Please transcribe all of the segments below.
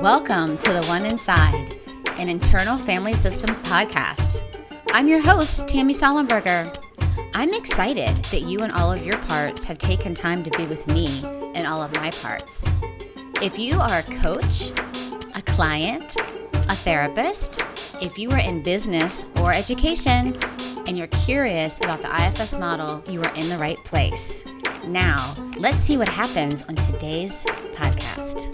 Welcome to The One Inside, an internal family systems podcast. I'm your host, Tammy Sollenberger. I'm excited that you and all of your parts have taken time to be with me and all of my parts. If you are a coach, a client, a therapist, if you are in business or education, and you're curious about the IFS model, you are in the right place. Now, let's see what happens on today's podcast.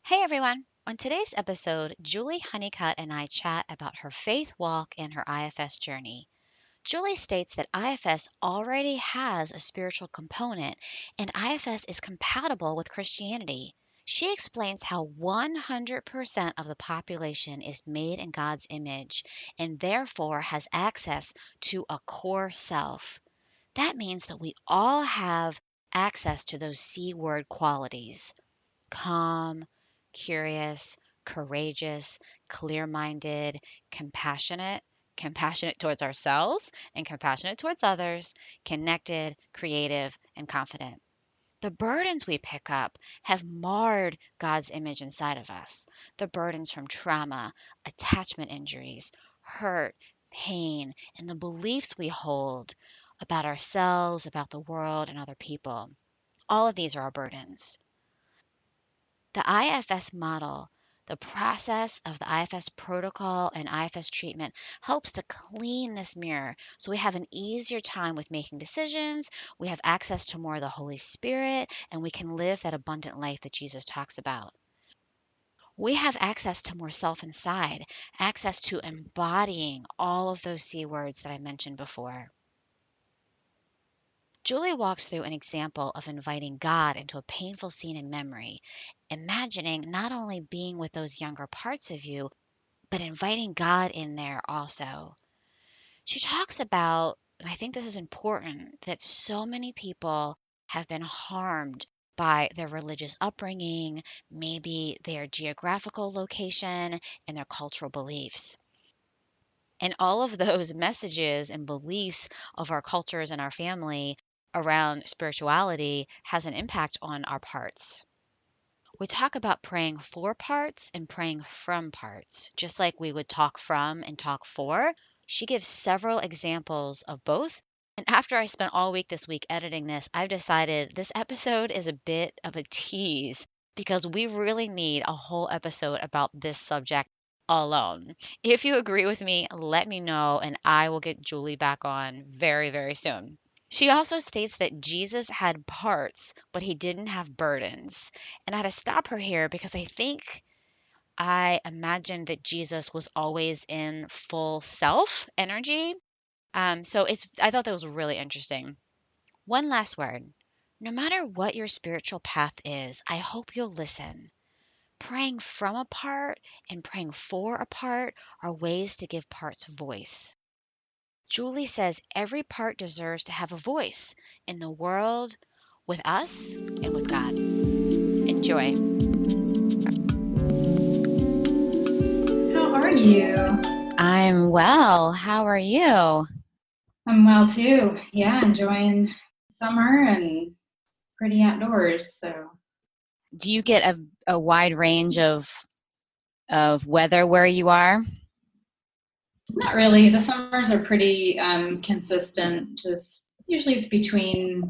Hey everyone. On today's episode, Julie Honeycutt and I chat about her faith walk and her IFS journey. Julie states that IFS already has a spiritual component and IFS is compatible with Christianity. She explains how 100% of the population is made in God's image and therefore has access to a core self. That means that we all have access to those C word qualities: calm, curious, courageous, clear-minded, compassionate towards ourselves and compassionate towards others, connected, creative, and confident. The burdens we pick up have marred God's image inside of us. The burdens from trauma, attachment injuries, hurt, pain, and the beliefs we hold about ourselves, about the world, and other people. All of these are our burdens. The IFS model, the process of the IFS protocol and IFS treatment helps to clean this mirror so we have an easier time with making decisions, we have access to more of the Holy Spirit, and we can live that abundant life that Jesus talks about. We have access to more self inside, access to embodying all of those C words that I mentioned before. Julie walks through an example of inviting God into a painful scene in memory, imagining not only being with those younger parts of you, but inviting God in there also. She talks about, and I think this is important, that so many people have been harmed by their religious upbringing, maybe their geographical location, and their cultural beliefs. And all of those messages and beliefs of our cultures and our family around spirituality has an impact on our parts. We talk about praying for parts and praying from parts, just like we would talk from and talk for. She gives several examples of both. And after I spent all week this week editing this, I've decided this episode is a bit of a tease because we really need a whole episode about this subject alone. If you agree with me, let me know and I will get Julie back on very, very soon. She also states that Jesus had parts, but he didn't have burdens. And I had to stop her here because I imagined that Jesus was always in full self energy. I thought that was really interesting. One last word. No matter what your spiritual path is, I hope you'll listen. Praying from a part and praying for a part are ways to give parts voice. Julie says every part deserves to have a voice in the world, with us, and with God. Enjoy. How are you? I'm well. How are you? I'm well too. Yeah, enjoying summer and pretty outdoors. So Do you get a wide range of weather where you are? not really. The summers are pretty consistent. Just usually it's between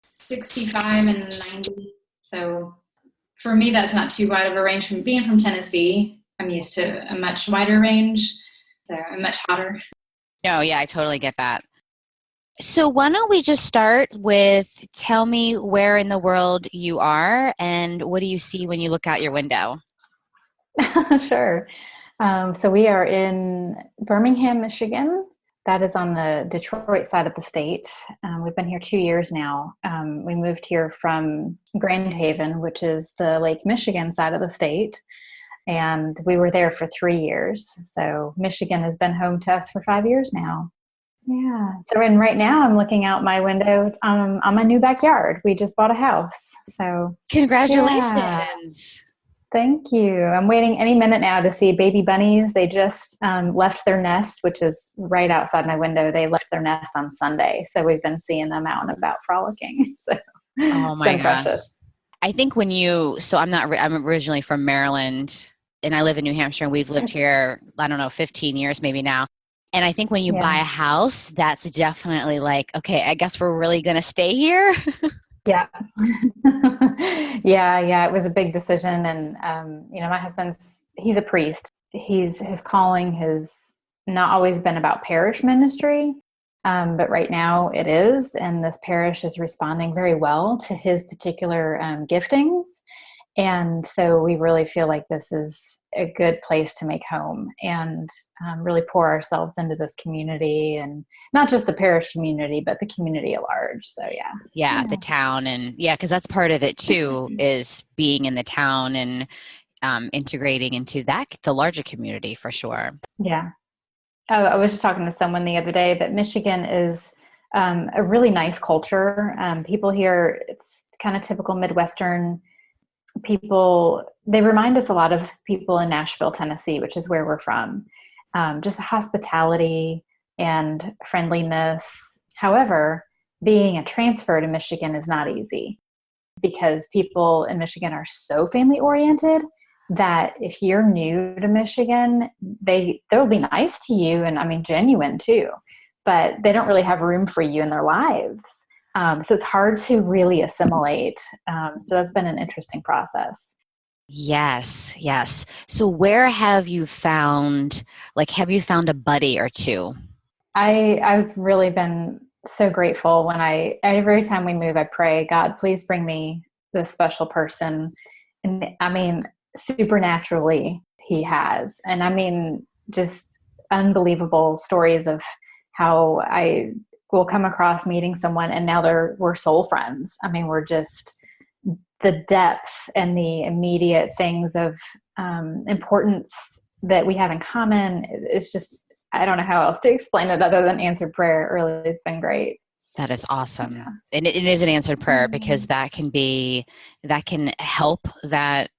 65 and 90. So for me, that's not too wide of a range. From being from Tennessee, I'm used to a much wider range. So I'm much hotter. No, yeah, I totally get that. So why don't we just start with tell me where in the world you are and what do you see when you look out your window? Sure. So we are in Birmingham, Michigan. That is on the Detroit side of the state. We've been here 2 years now. We moved here from Grand Haven, which is the Lake Michigan side of the state. And we were there for 3 years. So Michigan has been home to us for 5 years now. Yeah. So right now I'm looking out my window on my new backyard. We just bought a house. So Congratulations. Thank you. I'm waiting any minute now to see baby bunnies. They just left their nest, which is right outside my window. They left their nest on Sunday. So we've been seeing them out and about frolicking. So Oh it's my been gosh. precious. I think I'm originally from Maryland and I live in New Hampshire and we've lived here, I don't know, 15 years maybe now. And I think when you buy Yeah. a house, that's definitely like, okay, I guess we're really going to stay here. Yeah. Yeah. It was a big decision. And, my he's a priest. His calling has not always been about parish ministry. But right now it is. And this parish is responding very well to his particular giftings. And so we really feel like this is a good place to make home and really pour ourselves into this community, and not just the parish community, but the community at large. So, yeah. Yeah, the town. And yeah, because that's part of it too, is being in the town and integrating into the larger community for sure. Yeah. I was just talking to someone the other day that Michigan is a really nice culture. People here, it's kind of typical Midwestern people. They remind us a lot of people in Nashville, Tennessee, which is where we're from. Just hospitality and friendliness. However, being a transfer to Michigan is not easy because people in Michigan are so family oriented that if you're new to Michigan, they'll be nice to you, and I mean genuine too, but they don't really have room for you in their lives. So it's hard to really assimilate. So that's been an interesting process. Yes, yes. So where have you found a buddy or two? I've really been so grateful when every time we move, I pray, God, please bring me this special person. And I mean, supernaturally he has. And I mean, just unbelievable stories of how I will come across meeting someone and now we're soul friends. I mean, we're just the depth and the immediate things of importance that we have in common. It's just, I don't know how else to explain it other than answered prayer. It really has been great. That is awesome. Yeah. And it is an answered prayer because that can help that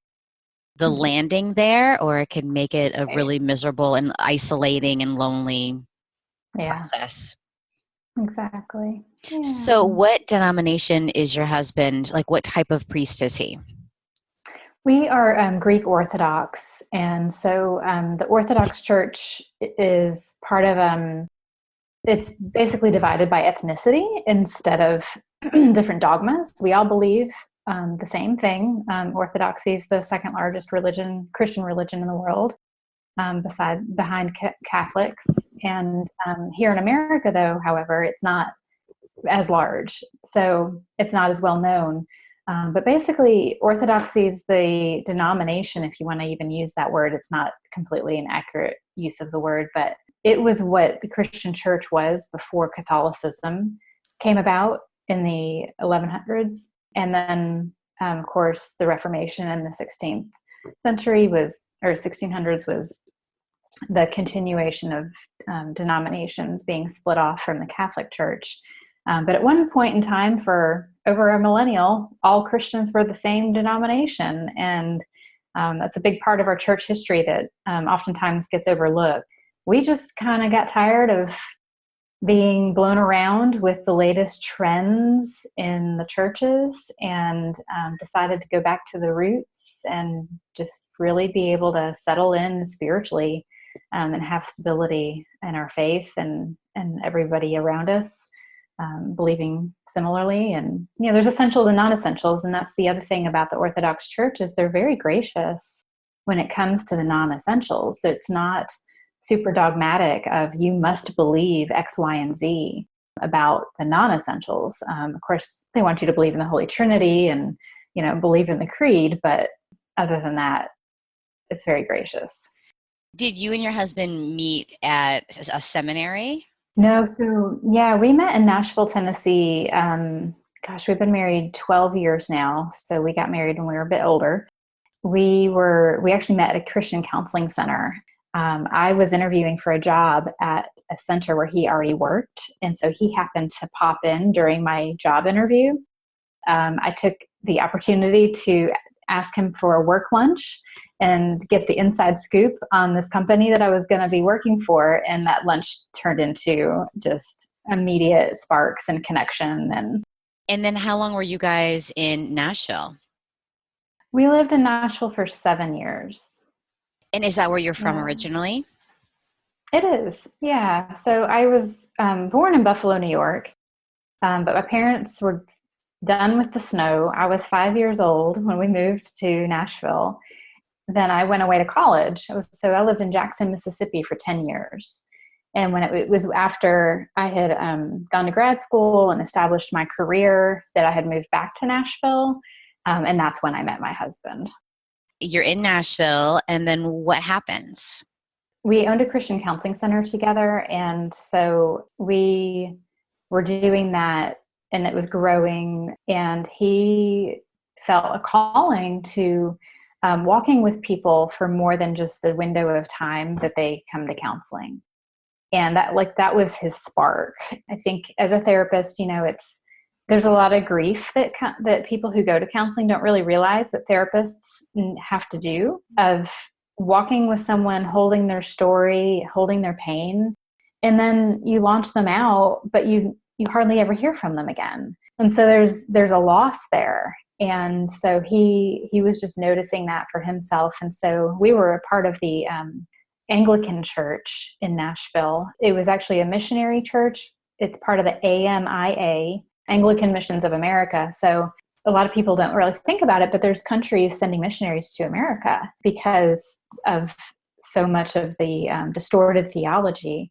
the landing there, or it can make it a really miserable and isolating and lonely process. Exactly. Yeah. So what denomination is your husband? Like what type of priest is he? We are Greek Orthodox. And so the Orthodox Church is part of, it's basically divided by ethnicity instead of different dogmas. We all believe the same thing. Orthodoxy is the second largest Christian religion in the world, behind Catholics. And here in America, though, however, it's not as large, so it's not as well known. But basically, Orthodoxy is the denomination, if you want to even use that word. It's not completely an accurate use of the word, but it was what the Christian church was before Catholicism came about in the 1100s. And then, of course, the Reformation in the 16th century 1600s was the continuation of denominations being split off from the Catholic Church. But at one point in time, for over a millennial, all Christians were the same denomination. And that's a big part of our church history that oftentimes gets overlooked. We just kind of got tired of being blown around with the latest trends in the churches and decided to go back to the roots and just really be able to settle in spiritually and have stability in our faith and everybody around us believing similarly. And, there's essentials and non-essentials. And that's the other thing about the Orthodox Church is they're very gracious when it comes to the non-essentials. It's not super dogmatic of you must believe X, Y, and Z about the non-essentials. Of course, they want you to believe in the Holy Trinity and, believe in the creed. But other than that, it's very gracious. Did you and your husband meet at a seminary? No, so yeah, we met in Nashville, Tennessee. We've been married 12 years now. So we got married when we were a bit older. We actually met at a Christian counseling center. I was interviewing for a job at a center where he already worked. And so he happened to pop in during my job interview. I took the opportunity to ask him for a work lunch and get the inside scoop on this company that I was going to be working for. And that lunch turned into just immediate sparks and connection. And then how long were you guys in Nashville? We lived in Nashville for 7 years. And is that where you're from Yeah. originally? It is. Yeah. So I was born in Buffalo, New York, but my parents were done with the snow. I was 5 years old when we moved to Nashville. Then I went away to college. So I lived in Jackson, Mississippi for 10 years. And when it was after I had gone to grad school and established my career that I had moved back to Nashville. And that's when I met my husband. You're in Nashville, and then what happens? We owned a Christian counseling center together. And so we were doing that, and it was growing. And he felt a calling to walking with people for more than just the window of time that they come to counseling. And that was his spark. I think as a therapist, there's a lot of grief that people who go to counseling don't really realize that therapists have to do, of walking with someone, holding their story, holding their pain, and then you launch them out, but you hardly ever hear from them again. And so there's a loss there. And so he was just noticing that for himself. And so we were a part of the Anglican church in Nashville. It was actually a missionary church. It's part of the AMIA, Anglican Missions of America. So a lot of people don't really think about it, but there's countries sending missionaries to America because of so much of the distorted theology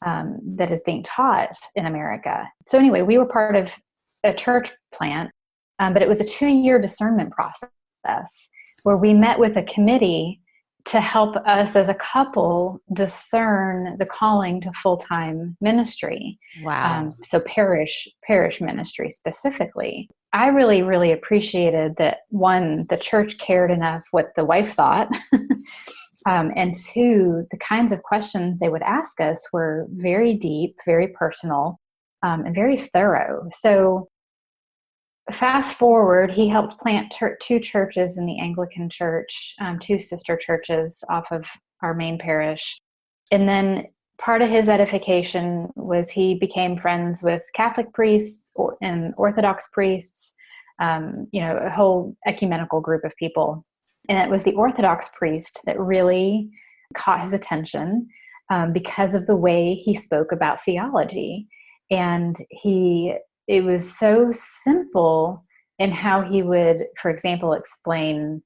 that is being taught in America. So anyway, we were part of a church plant, but it was a 2-year discernment process where we met with a committee to help us as a couple discern the calling to full-time ministry. Wow. So parish ministry specifically. I really, really appreciated that, one, the church cared enough what the wife thought, and two, the kinds of questions they would ask us were very deep, very personal, and very thorough. So fast forward, he helped plant 2 churches in the Anglican church, 2 sister churches off of our main parish. And then part of his edification was he became friends with Catholic priests and Orthodox priests, a whole ecumenical group of people. And it was the Orthodox priest that really caught his attention because of the way he spoke about theology. And it was so simple in how he would, for example, explain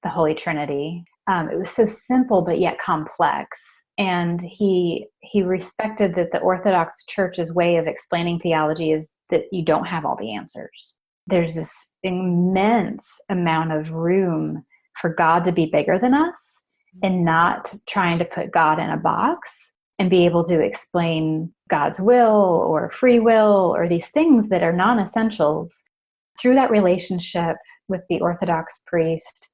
the Holy Trinity. It was so simple, but yet complex. And he respected that the Orthodox Church's way of explaining theology is that you don't have all the answers. There's this immense amount of room for God to be bigger than us and not trying to put God in a box, and be able to explain God's will or free will or these things that are non-essentials through that relationship with the Orthodox priest,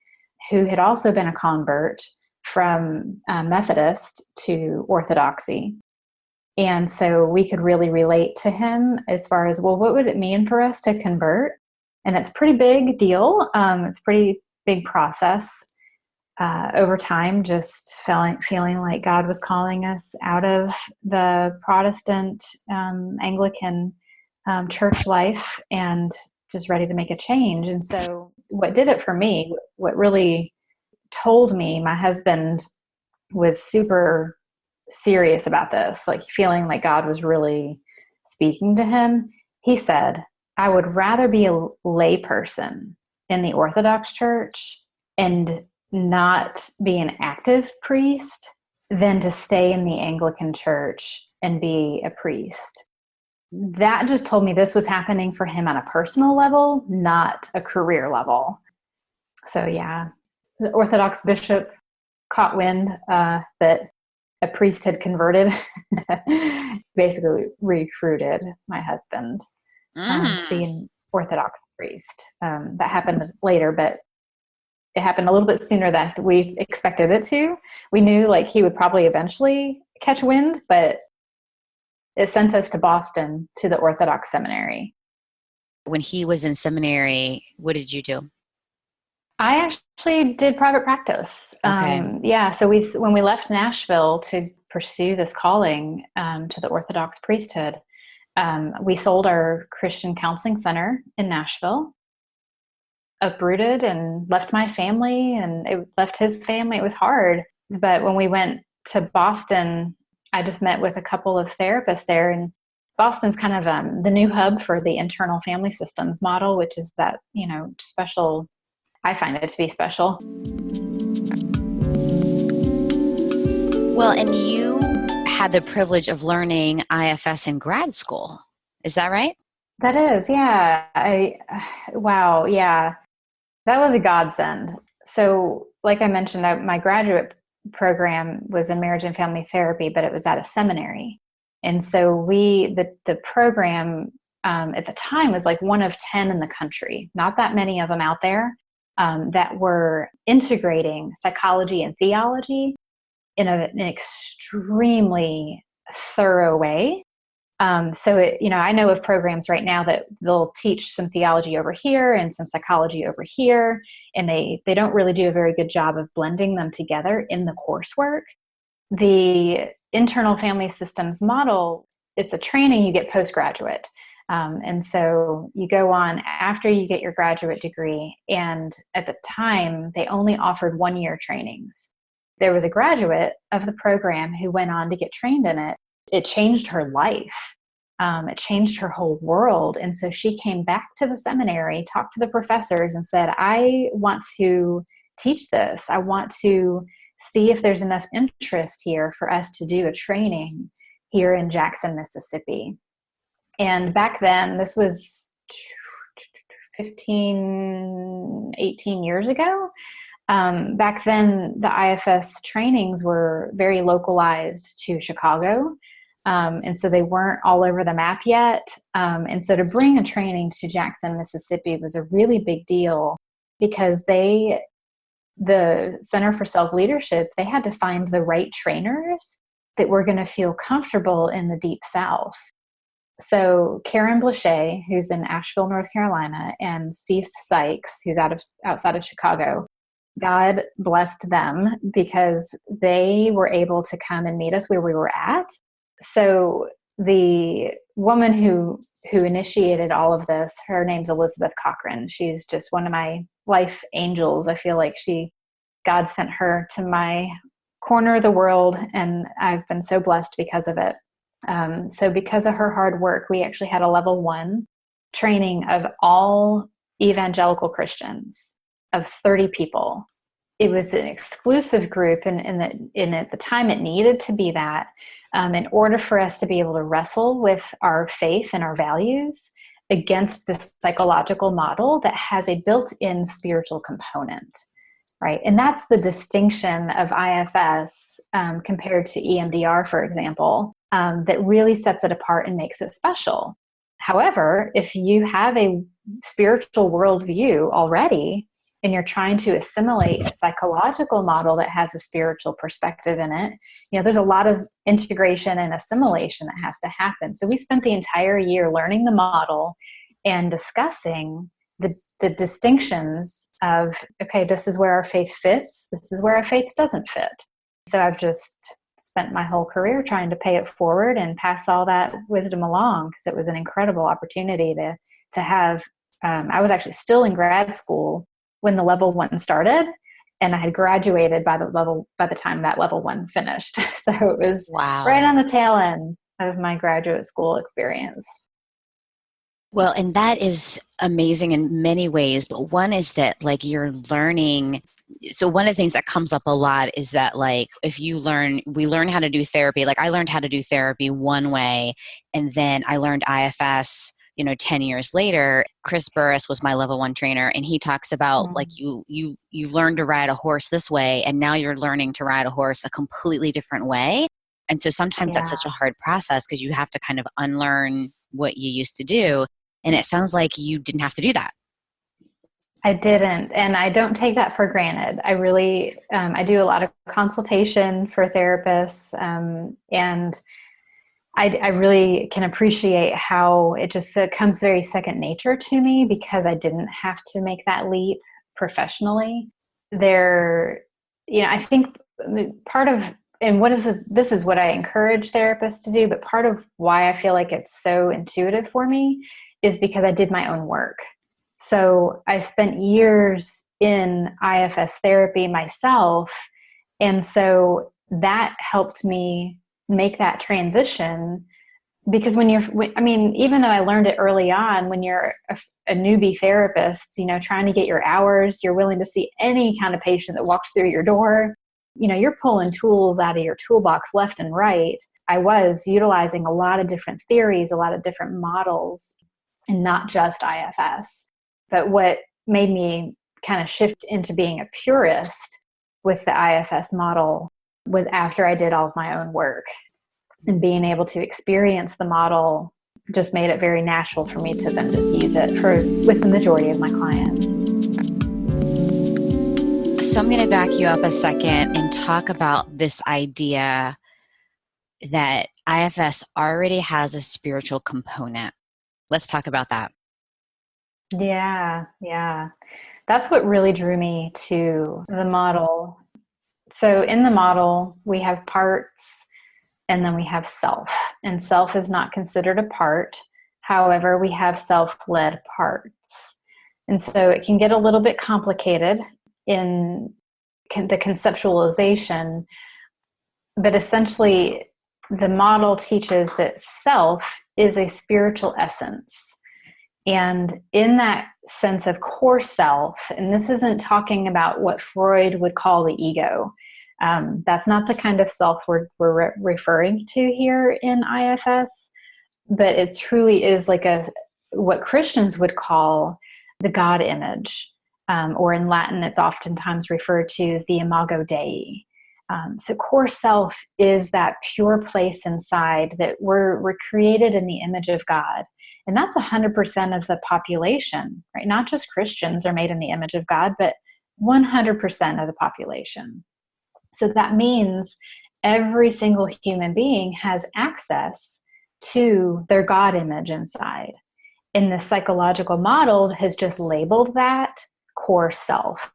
who had also been a convert from Methodist to Orthodoxy. And so we could really relate to him as far as, well, what would it mean for us to convert? And it's a pretty big deal. It's a pretty big process. Over time, just feeling like God was calling us out of the Protestant Anglican church life and just ready to make a change. And so what did it for me, what really told me my husband was super serious about this, like feeling like God was really speaking to him, he said, I would rather be a layperson in the Orthodox Church and not be an active priest than to stay in the Anglican Church and be a priest. That just told me this was happening for him on a personal level, not a career level. So yeah, the Orthodox bishop caught wind that a priest had converted, basically recruited my husband to be an Orthodox priest. That happened later, but it happened a little bit sooner than we expected it to. We knew like he would probably eventually catch wind, but it sent us to Boston to the Orthodox seminary. When he was in seminary, what did you do? I actually did private practice. Okay. Yeah, so when we left Nashville to pursue this calling to the Orthodox priesthood, we sold our Christian counseling center in Nashville, uprooted, and left my family, and it left his family. It was hard, but when we went to Boston, I just met with a couple of therapists there, and Boston's kind of the new hub for the internal family systems model, which is that, special. I find it to be special. Well, and you had the privilege of learning IFS in grad school. Is that right? That is, yeah. Wow, yeah. That was a godsend. So, like I mentioned, my graduate program was in marriage and family therapy, but it was at a seminary. And so the program at the time was like one of 10 in the country, not that many of them out there, that were integrating psychology and theology in an extremely thorough way. I know of programs right now that they'll teach some theology over here and some psychology over here, and they don't really do a very good job of blending them together in the coursework. The internal family systems model, it's a training you get postgraduate. And so you go on after you get your graduate degree, and at the time, they only offered 1-year trainings. There was a graduate of the program who went on to get trained in it. It changed her life. It changed her whole world. And so she came back to the seminary, talked to the professors, and said, I want to teach this. I want to see if there's enough interest here for us to do a training here in Jackson, Mississippi. And back then, this was 15, 18 years ago. Back then, the IFS trainings were very localized to Chicago. And so they weren't all over the map yet. And so to bring a training to Jackson, Mississippi was a really big deal, because the Center for Self-Leadership, they had to find the right trainers that were going to feel comfortable in the Deep South. So Karen Blaché, who's in Asheville, North Carolina, and Cease Sykes, who's outside of Chicago, God blessed them because they were able to come and meet us where we were at. So the woman who initiated all of this, her name's Elizabeth Cochran. She's just one of my life angels. I feel like God sent her to my corner of the world, and I've been so blessed because of it. So because of her hard work, we actually had a level 1 training of all evangelical Christians of 30 people. It was an exclusive group, and at the time it needed to be that in order for us to be able to wrestle with our faith and our values against this psychological model that has a built-in spiritual component, right? And that's the distinction of IFS compared to EMDR, for example, that really sets it apart and makes it special. However, if you have a spiritual worldview already, and you're trying to assimilate a psychological model that has a spiritual perspective in it, there's a lot of integration and assimilation that has to happen. So we spent the entire year learning the model and discussing the distinctions of, okay, this is where our faith fits, this is where our faith doesn't fit. So I've just spent my whole career trying to pay it forward and pass all that wisdom along, because it was an incredible opportunity to have. I was actually still in grad school when the level 1 started, and I had graduated by the time that level 1 finished. So it was right on the tail end of my graduate school experience. Well, and that is amazing in many ways, but one is that like you're learning. So one of the things that comes up a lot is that like we learn how to do therapy. Like I learned how to do therapy one way, and then I learned IFS 10 years later. Chris Burris was my level 1 trainer, and he talks about like you learn to ride a horse this way, and now you're learning to ride a horse a completely different way. And so sometimes that's such a hard process, because you have to kind of unlearn what you used to do. And it sounds like you didn't have to do that. I didn't, and I don't take that for granted. I really, I do a lot of consultation for therapists, and I really can appreciate how it just comes very second nature to me, because I didn't have to make that leap professionally, they're, I think part of, and what is this is what I encourage therapists to do, but part of why I feel like it's so intuitive for me is because I did my own work. So I spent years in IFS therapy myself. And so that helped me make that transition, because even though I learned it early on, when you're a newbie therapist, trying to get your hours, you're willing to see any kind of patient that walks through your door, you're pulling tools out of your toolbox left and right. I was utilizing a lot of different theories, a lot of different models, and not just IFS. But what made me kind of shift into being a purist with the IFS model was after I did all of my own work, and being able to experience the model just made it very natural for me to then just use it with the majority of my clients. So I'm going to back you up a second and talk about this idea that IFS already has a spiritual component. Let's talk about that. Yeah. That's what really drew me to the model. So in the model, we have parts, and then we have self. And self is not considered a part. However, we have self-led parts. And so it can get a little bit complicated in the conceptualization, but essentially the model teaches that self is a spiritual essence. And in that sense of core self, and this isn't talking about what Freud would call the ego. That's not the kind of self we're referring to here in IFS, but it truly is like what Christians would call the God image, or in Latin, it's oftentimes referred to as the imago Dei. So core self is that pure place inside that we're created in the image of God. And that's 100% of the population, right? Not just Christians are made in the image of God, but 100% of the population. So that means every single human being has access to their God image inside. And the psychological model has just labeled that core self.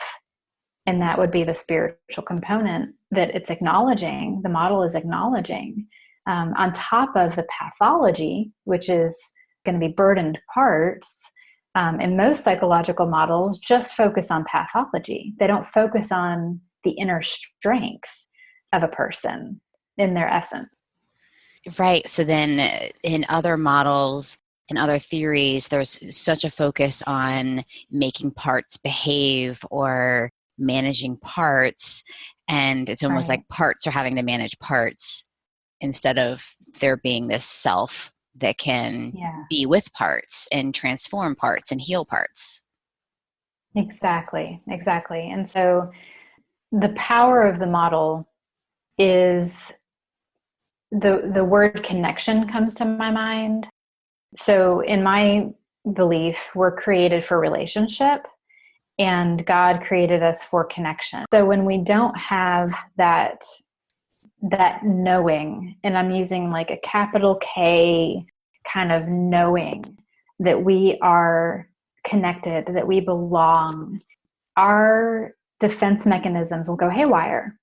And that would be the spiritual component that it's acknowledging, the model is acknowledging, on top of the pathology, which is going to be burdened parts. And most psychological models just focus on pathology. They don't focus on the inner strength of a person in their essence. Right. So then in other models, in other theories, there's such a focus on making parts behave or managing parts. And it's almost Right. like parts are having to manage parts instead of there being this self that can be with parts and transform parts and heal parts. Exactly. And so the power of the model is the word connection comes to my mind. So in my belief, we're created for relationship, and God created us for connection. So when we don't have that knowing, and I'm using like a capital K kind of knowing that we are connected, that we belong, our defense mechanisms will go haywire.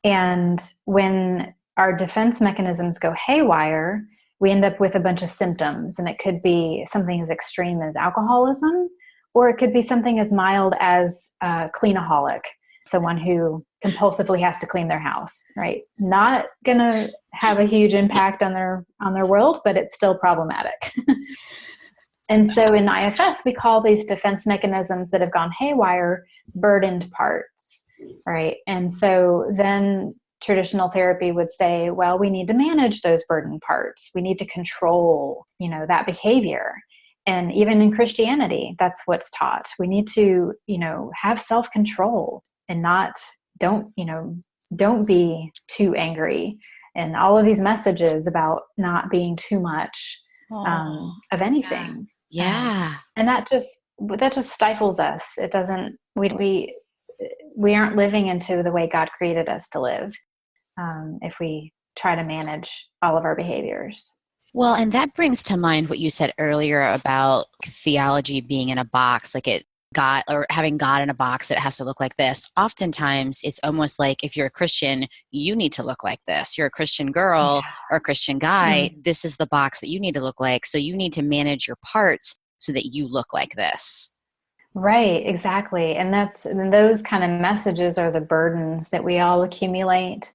And when our defense mechanisms go haywire, we end up with a bunch of symptoms. And it could be something as extreme as alcoholism, or it could be something as mild as cleanaholic, someone who compulsively has to clean their house, right? Not going to have a huge impact on their world, but it's still problematic. And so in IFS, we call these defense mechanisms that have gone haywire burdened parts, right? And so then traditional therapy would say, well, we need to manage those burdened parts. We need to control, that behavior. And even in Christianity, that's what's taught. We need to, have self-control and don't be too angry. And all of these messages about not being too much of anything. Yeah. And that just stifles us. It doesn't, we aren't living into the way God created us to live, if we try to manage all of our behaviors. Well, and that brings to mind what you said earlier about theology being in a box, like it God or having God in a box that has to look like this. Oftentimes it's almost like if you're a Christian, you need to look like this. You're a Christian girl Yeah. or a Christian guy. This is the box that you need to look like. So you need to manage your parts so that you look like this. Right, exactly. And those kind of messages are the burdens that we all accumulate.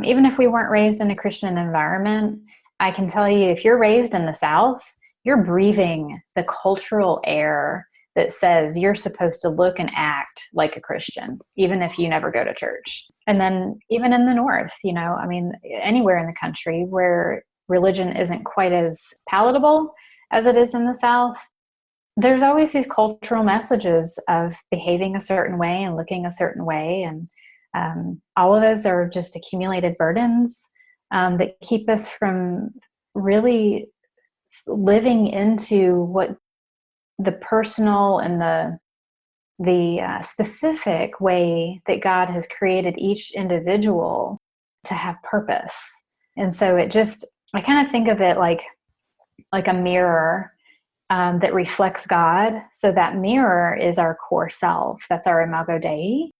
Even if we weren't raised in a Christian environment, I can tell you, if you're raised in the South, you're breathing the cultural air that says you're supposed to look and act like a Christian, even if you never go to church. And then even in the North, I mean, anywhere in the country where religion isn't quite as palatable as it is in the South, there's always these cultural messages of behaving a certain way and looking a certain way. And all of those are just accumulated burdens that keep us from really living into what the personal and the specific way that God has created each individual to have purpose. And so I kind of think of it like a mirror that reflects God. So that mirror is our core self. That's our imago Dei.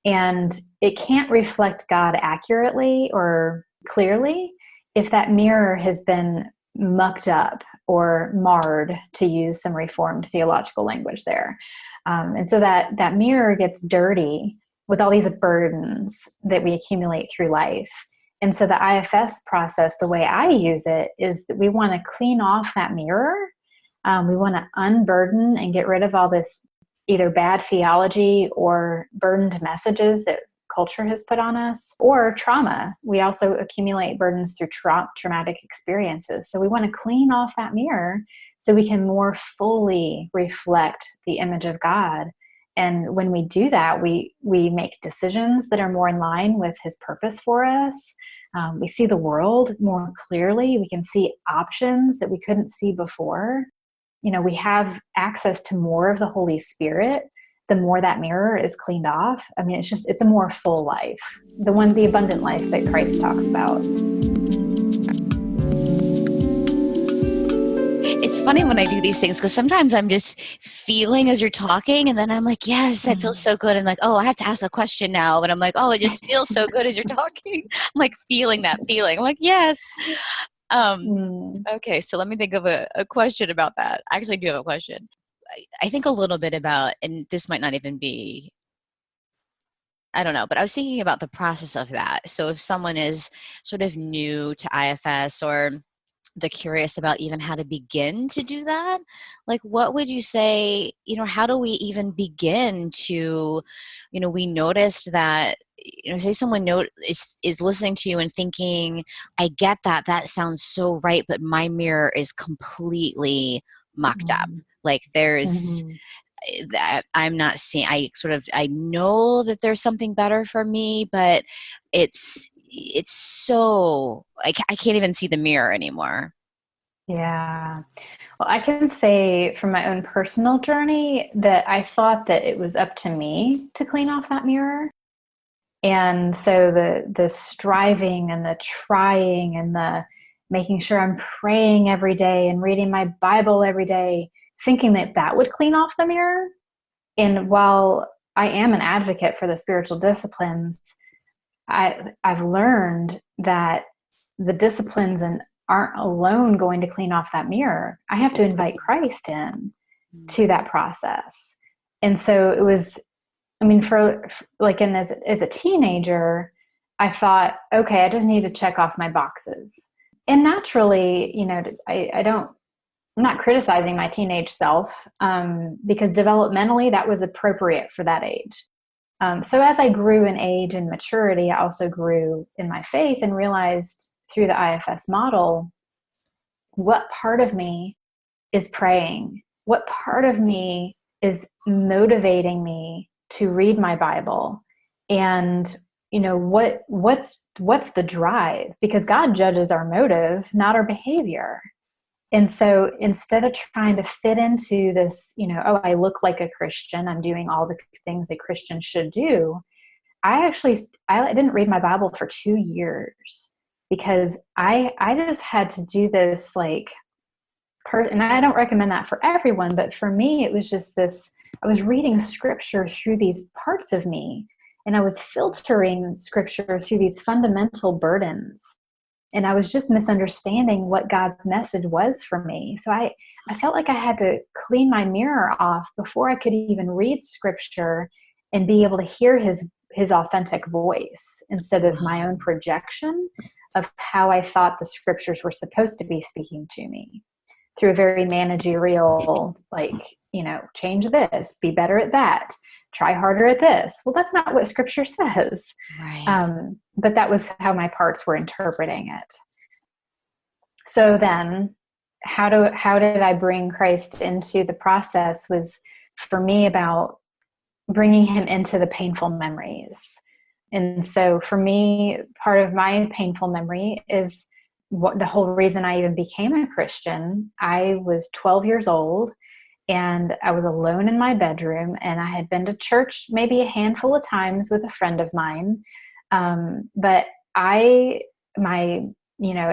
And it can't reflect God accurately or clearly if that mirror has been mucked up or marred, to use some reformed theological language there. And so that mirror gets dirty with all these burdens that we accumulate through life. And so the IFS process, the way I use it, is that we want to clean off that mirror. We want to unburden and get rid of all this either bad theology or burdened messages that culture has put on us, or trauma. We also accumulate burdens through traumatic experiences. So we want to clean off that mirror so we can more fully reflect the image of God. And when we do that, we make decisions that are more in line with his purpose for us. We see the world more clearly. We can see options that we couldn't see before. We have access to more of the Holy Spirit the more that mirror is cleaned off. I mean, it's a more full life, the abundant life that Christ talks about. It's funny when I do these things because sometimes I'm just feeling as you're talking, and then I'm like, yes, that feels so good. And like, oh, I have to ask a question now. But I'm like, oh, it just feels so good as you're talking. I'm like feeling that feeling. I'm like, yes. Okay, so let me think of a question about that. I actually do have a question. I think a little bit about, and this might not even be, I don't know, but I was thinking about the process of that. So if someone is sort of new to IFS, or they're curious about even how to begin to do that, like what would you say, how do we even begin to, we noticed that, say someone is listening to you and thinking, I get that sounds so right, but my mirror is completely mucked up. Like there's that I'm not seeing, I know that there's something better for me, but it's so, I can't even see the mirror anymore. Yeah. Well, I can say from my own personal journey that I thought that it was up to me to clean off that mirror. And so the striving and the trying and the making sure I'm praying every day and reading my Bible every day, thinking that would clean off the mirror. And while I am an advocate for the spiritual disciplines, I've learned that the disciplines aren't alone going to clean off that mirror. I have to invite Christ in to that process. And so it was, for like, and as a teenager, I thought, okay, I just need to check off my boxes. And naturally, I'm not criticizing my teenage self, because developmentally that was appropriate for that age. So as I grew in age and maturity, I also grew in my faith and realized through the IFS model, what part of me is praying? What part of me is motivating me to read my Bible? And what's the drive? Because God judges our motive, not our behavior. And so instead of trying to fit into this, I look like a Christian, I'm doing all the things a Christian should do, I didn't read my Bible for 2 years because I just had to do this like and I don't recommend that for everyone, but for me, it was just this, I was reading scripture through these parts of me, and I was filtering scripture through these fundamental burdens. And I was just misunderstanding what God's message was for me. So I felt like I had to clean my mirror off before I could even read scripture and be able to hear his authentic voice instead of my own projection of how I thought the scriptures were supposed to be speaking to me through a very managerial, change this, be better at that, try harder at this. Well, that's not what scripture says. Right. But that was how my parts were interpreting it. So then how did I bring Christ into the process was for me about bringing him into the painful memories. And so for me, part of my painful memory is the whole reason I even became a Christian. I was 12 years old and I was alone in my bedroom, and I had been to church maybe a handful of times with a friend of mine. But at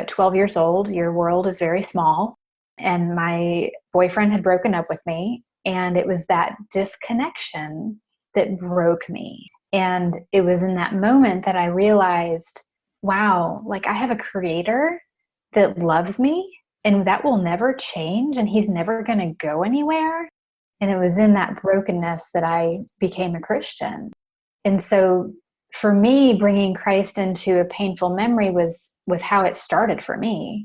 12 years old, your world is very small, and my boyfriend had broken up with me, and it was that disconnection that broke me. And it was in that moment that I realized, wow, like I have a creator that loves me, and that will never change, and he's never going to go anywhere. And it was in that brokenness that I became a Christian. And so for me, bringing Christ into a painful memory was how it started for me.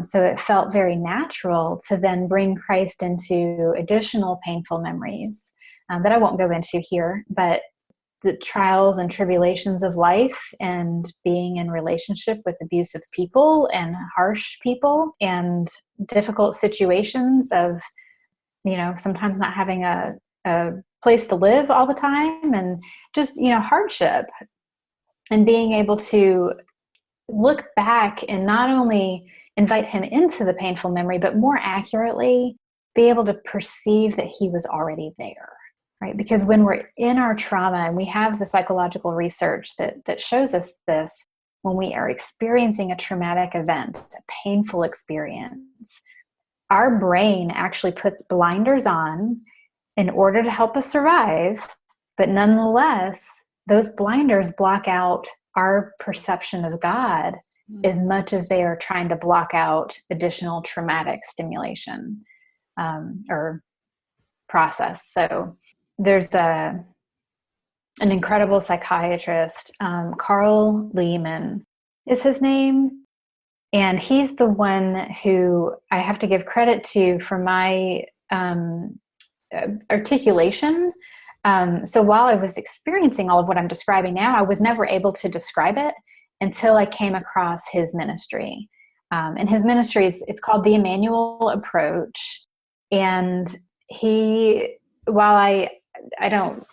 So it felt very natural to then bring Christ into additional painful memories that I won't go into here, but the trials and tribulations of life and being in relationship with abusive people and harsh people and difficult situations of, sometimes not having a place to live all the time, and just, hardship, and being able to look back and not only invite him into the painful memory, but more accurately be able to perceive that he was already there. Right? Because when we're in our trauma, and we have the psychological research that shows us this, when we are experiencing a traumatic event, a painful experience, our brain actually puts blinders on in order to help us survive. But nonetheless, those blinders block out our perception of God as much as they are trying to block out additional traumatic stimulation or process. So there's an incredible psychiatrist, Carl Lehman is his name. And he's the one who I have to give credit to for my articulation. So while I was experiencing all of what I'm describing now, I was never able to describe it until I came across his ministry. And his ministry it's called the Emmanuel Approach. And while I don't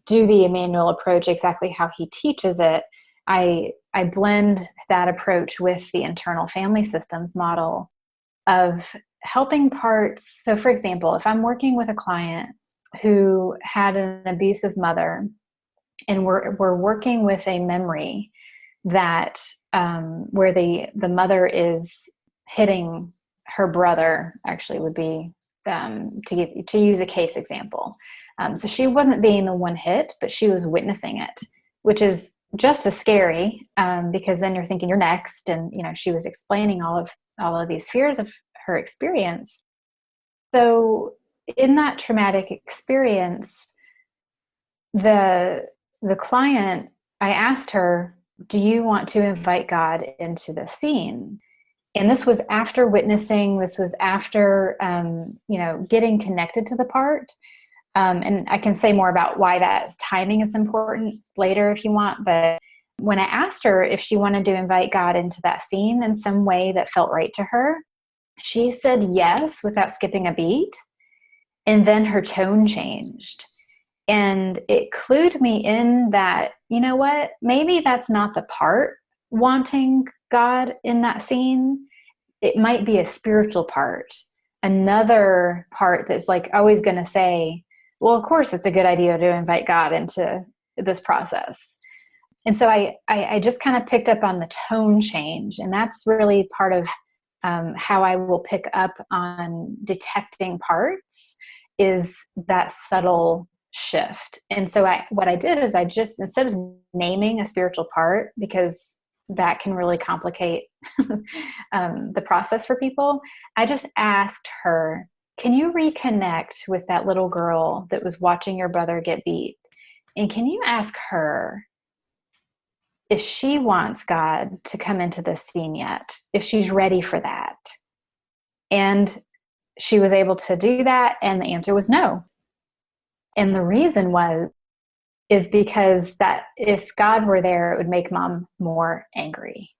do the Emmanuel Approach exactly how he teaches it, I blend that approach with the internal family systems model of helping parts. So for example, if I'm working with a client who had an abusive mother, and we're working with a memory that where the mother is hitting her brother, actually would be to use a case example. So she wasn't being the one hit, but she was witnessing it, which is just as scary because then you're thinking you're next. And, she was explaining all of these fears of her experience. So in that traumatic experience, the client, I asked her, do you want to invite God into the scene? And this was after witnessing, this was after, getting connected to the part. And I can say more about why that timing is important later if you want. But when I asked her if she wanted to invite God into that scene in some way that felt right to her, she said yes without skipping a beat. And then her tone changed. And it clued me in that, you know what, maybe that's not the part wanting God in that scene. It might be a spiritual part, another part that's like always going to say, well, of course, it's a good idea to invite God into this process. And so I just kind of picked up on the tone change. And that's really part of how I will pick up on detecting parts is that subtle shift. And so what I did is I just, instead of naming a spiritual part, because that can really complicate the process for people, I just asked her, can you reconnect with that little girl that was watching your brother get beat? And can you ask her if she wants God to come into this scene yet, if she's ready for that? And she was able to do that. And the answer was no. And the reason is because that if God were there, it would make mom more angry.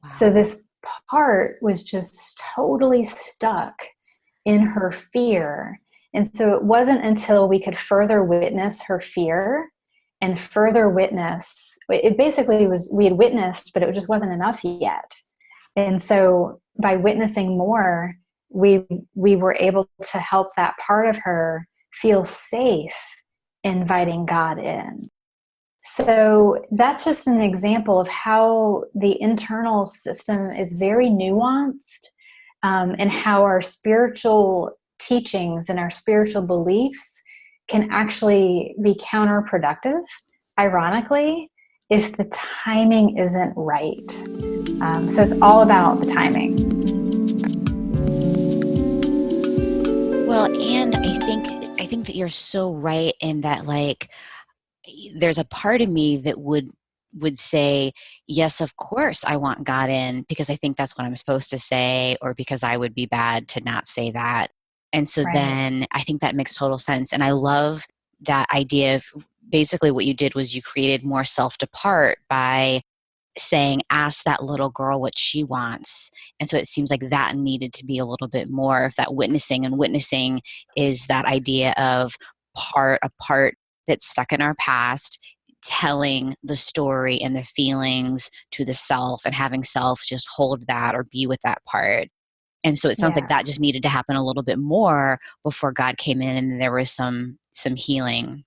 Wow. So this part was just totally stuck in her fear. And so it wasn't until we could further witness her fear and further witness, it basically was, we had witnessed, but it just wasn't enough yet. And so by witnessing more, we were able to help that part of her feel safe inviting God in. So that's just an example of how the internal system is very nuanced, and how our spiritual teachings and our spiritual beliefs can actually be counterproductive, ironically, if the timing isn't right. So it's all about the timing. Well, and I think that you're so right in that, like, there's a part of me that would say, yes, of course I want God in, because I think that's what I'm supposed to say, or because I would be bad to not say that. And so Right. then I think that makes total sense. And I love that idea of basically what you did was you created more self-depart by saying, ask that little girl what she wants. And so it seems like that needed to be a little bit more of that witnessing. And witnessing is that idea of a part that's stuck in our past, telling the story and the feelings to the self, and having self just hold that or be with that part. And so it sounds like Yeah. that just needed to happen a little bit more before God came in and there was some healing.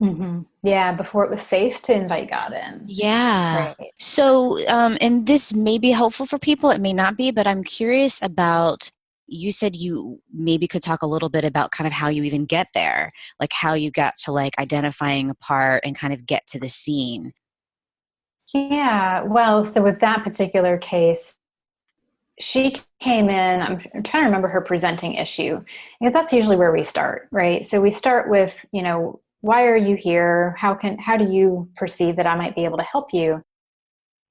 Mm-hmm. Yeah, before it was safe to invite God in. Yeah. Right. So, and this may be helpful for people, it may not be, but I'm curious about, you said you maybe could talk a little bit about kind of how you even get there, like how you got to like identifying a part and kind of get to the scene. Yeah. Well, so with that particular case, she came in, I'm trying to remember her presenting issue, because that's usually where we start, right? So we start with, why are you here? How do you perceive that I might be able to help you?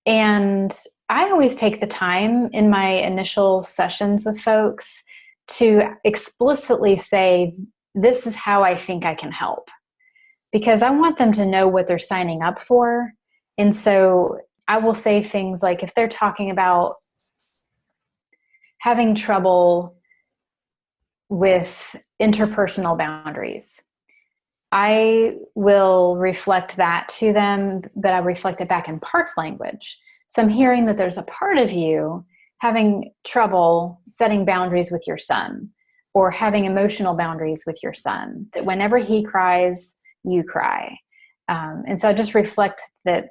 And I always take the time in my initial sessions with folks to explicitly say, this is how I think I can help, because I want them to know what they're signing up for. And so I will say things like, if they're talking about having trouble with interpersonal boundaries, I will reflect that to them, but I reflect it back in parts language. So I'm hearing that there's a part of you having trouble setting boundaries with your son, or having emotional boundaries with your son, that whenever he cries, you cry. And so I just reflect the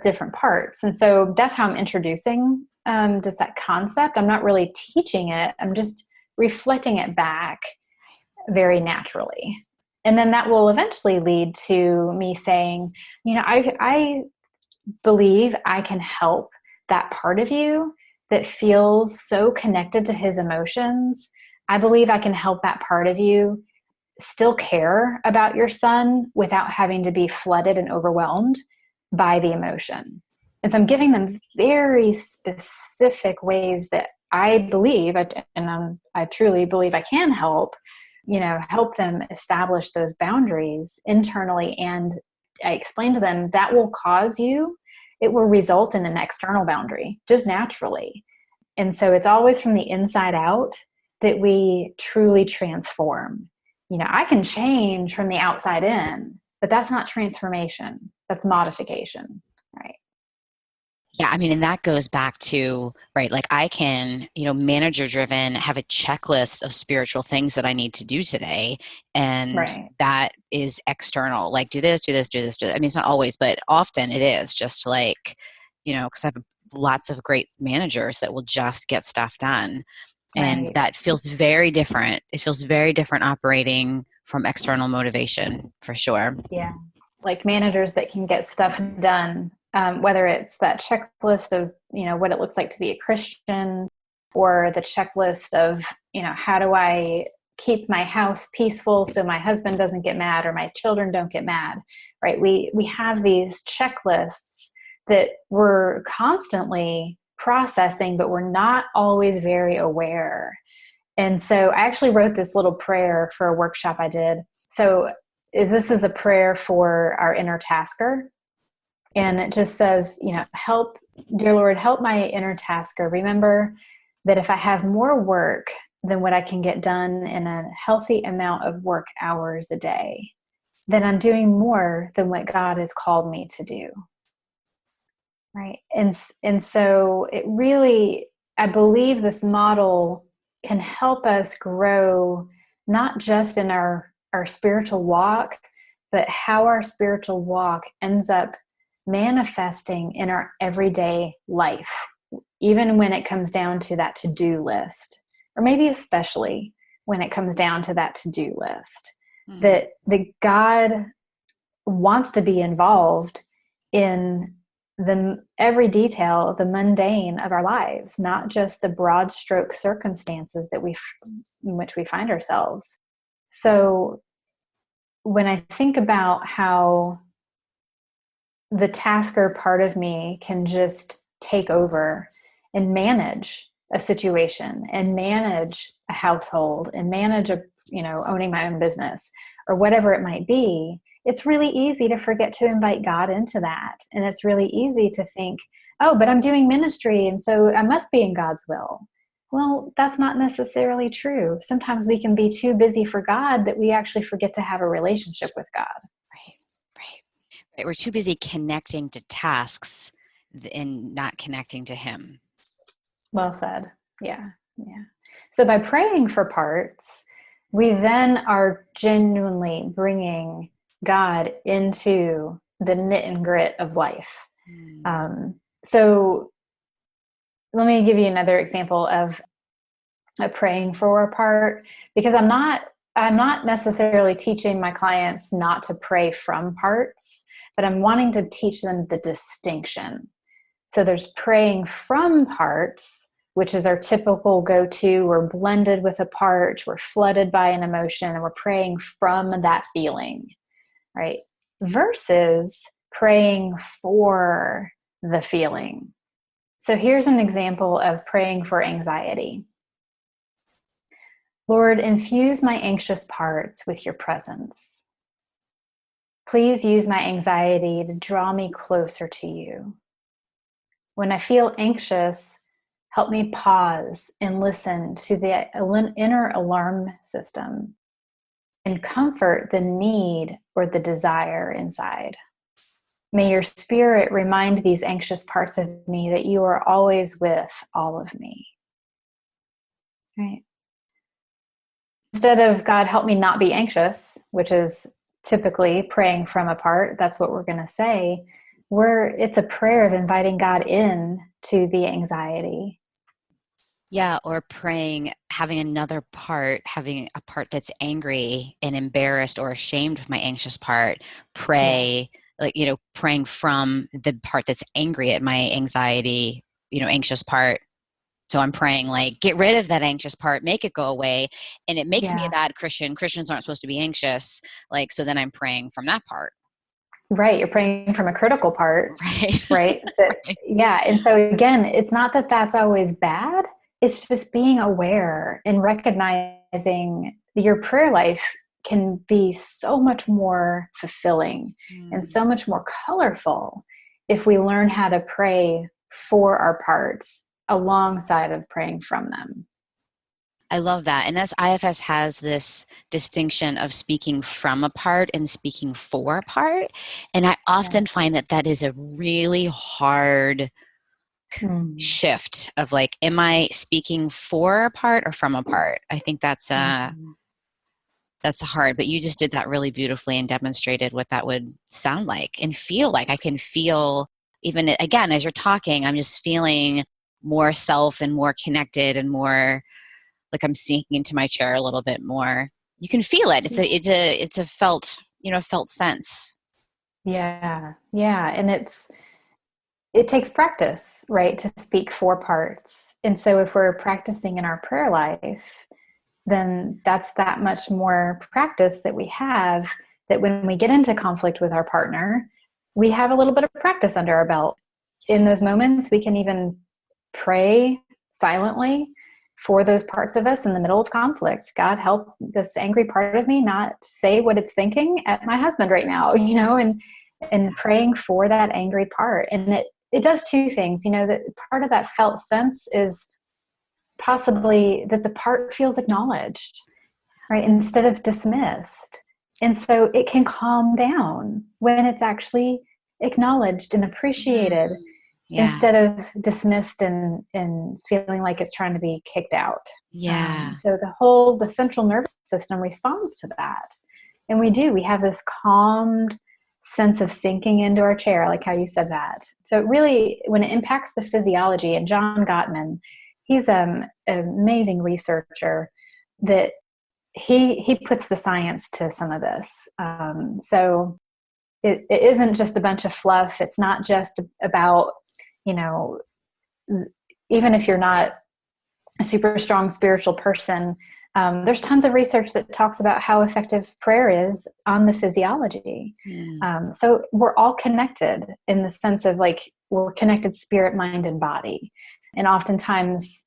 different parts. And so that's how I'm introducing just that concept. I'm not really teaching it. I'm just reflecting it back very naturally. And then that will eventually lead to me saying, I believe I can help that part of you that feels so connected to his emotions. I believe I can help that part of you still care about your son without having to be flooded and overwhelmed by the emotion. And so I'm giving them very specific ways that I believe, and I truly believe I can help them establish those boundaries internally. And I explain to them that it will result in an external boundary just naturally. And so it's always from the inside out that we truly transform. I can change from the outside in, but that's not transformation. That's modification, right? Yeah, I mean, and that goes back to, right, like I can, manager driven, have a checklist of spiritual things that I need to do today. And Right. that is external, like do this, do this, do this, do this. I mean, it's not always, but often it is just like, because I have a lots of great managers that will just get stuff done. And Right. that feels very different. It feels very different operating from external motivation, for sure. Yeah. Like managers that can get stuff done, whether it's that checklist of, what it looks like to be a Christian, or the checklist of, how do I keep my house peaceful so my husband doesn't get mad or my children don't get mad, right? We have these checklists that we're constantly processing, but we're not always very aware. And so I actually wrote this little prayer for a workshop I did. So this is a prayer for our inner tasker. And it just says, help, dear Lord, help my inner tasker. Remember that if I have more work than what I can get done in a healthy amount of work hours a day, then I'm doing more than what God has called me to do. Right. And so it really, I believe this model can help us grow, not just in our spiritual walk, but how our spiritual walk ends up manifesting in our everyday life, even when it comes down to that to-do list, or maybe especially when it comes down to that to-do list, that God wants to be involved in every detail, the mundane of our lives, not just the broad stroke circumstances in which we find ourselves. So when I think about how the tasker part of me can just take over and manage a situation and manage a household and manage owning my own business or whatever it might be, it's really easy to forget to invite God into that. And it's really easy to think, oh, but I'm doing ministry, and so I must be in God's will. Well, that's not necessarily true. Sometimes we can be too busy for God that we actually forget to have a relationship with God. Right. We're too busy connecting to tasks and not connecting to Him. Well said. Yeah. So by praying for parts, we then are genuinely bringing God into the knit and grit of life. So let me give you another example of praying for a part, because I'm not necessarily teaching my clients not to pray from parts, but I'm wanting to teach them the distinction. So there's praying from parts, which is our typical go-to. We're blended with a part, we're flooded by an emotion, and we're praying from that feeling, right? Versus praying for the feeling. So here's an example of praying for anxiety. Lord, infuse my anxious parts with your presence. Please use my anxiety to draw me closer to you. When I feel anxious, help me pause and listen to the inner alarm system and comfort the need or the desire inside. May your spirit remind these anxious parts of me that you are always with all of me. Right? Instead of God, help me not be anxious, which is typically praying from a part, that's what we're going to say. It's a prayer of inviting God in to the anxiety. Yeah, or praying, having a part that's angry and embarrassed or ashamed of my anxious part, pray, praying from the part that's angry at my anxiety, anxious part. So I'm praying get rid of that anxious part, make it go away. And it makes me a bad Christian. Christians aren't supposed to be anxious. So then I'm praying from that part. Right. You're praying from a critical part. Right. Right. Right. Yeah. And so again, it's not that that's always bad. It's just being aware and recognizing your prayer life can be so much more fulfilling and so much more colorful if we learn how to pray for our parts alongside of praying from them. I love that. And that's IFS has this distinction of speaking from a part and speaking for a part. And I often find that is a really hard shift of am I speaking for a part or from a part? I think that's hard, but you just did that really beautifully and demonstrated what that would sound like and feel like. I can feel even again, as you're talking, I'm just feeling more self and more connected and more like I'm sinking into my chair a little bit more. You can feel it. It's a felt, felt sense. Yeah. Yeah. And it takes practice, right, to speak four parts. And so if we're practicing in our prayer life, then that's that much more practice that we have, that when we get into conflict with our partner, we have a little bit of practice under our belt. In those moments, we can even pray silently for those parts of us in the middle of conflict. God, help this angry part of me not say what it's thinking at my husband right now, and praying for that angry part. And it does two things. That part of that felt sense is possibly that the part feels acknowledged, right, instead of dismissed. And so it can calm down when it's actually acknowledged and appreciated, instead of dismissed and feeling like it's trying to be kicked out. So the central nervous system responds to that. And we have this calmed sense of sinking into our chair, like how you said that. So it really, when it impacts the physiology, and John Gottman, he's an amazing researcher that he puts the science to some of this. So it isn't just a bunch of fluff. It's not just about, even if you're not a super strong spiritual person, there's tons of research that talks about how effective prayer is on the physiology. So we're all connected in the sense of like, we're connected spirit, mind, and body. And oftentimes